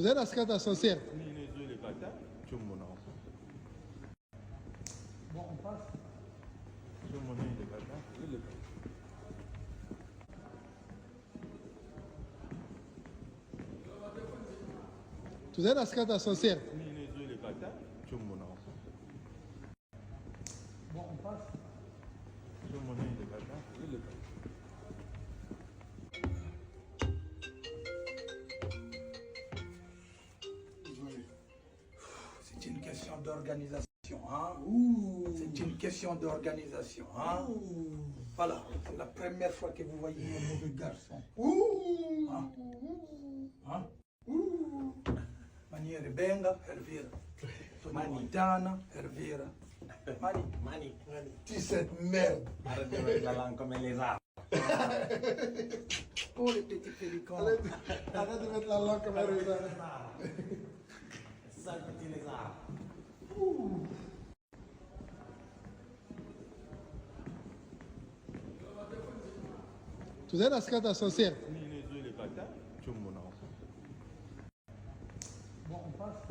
Tu sais la scata sorcière? Bon, on passe. Tu sais la scata sorcière? Bon, on passe. C'est une question d'organisation. Hein? C'est une question d'organisation. Hein? Voilà, c'est la première fois que vous voyez un mauvais garçon. Hein? Hein? Maniere benga, hervira. Manitana, hervira. Mani. Tu cette merde. Arrête de mettre la langue comme les arbres. Oh les petits pélicans. Arrête de mettre la langue comme un raisin. Sale petit lézard. Tu sais la scata sorcière? Bon, on passe.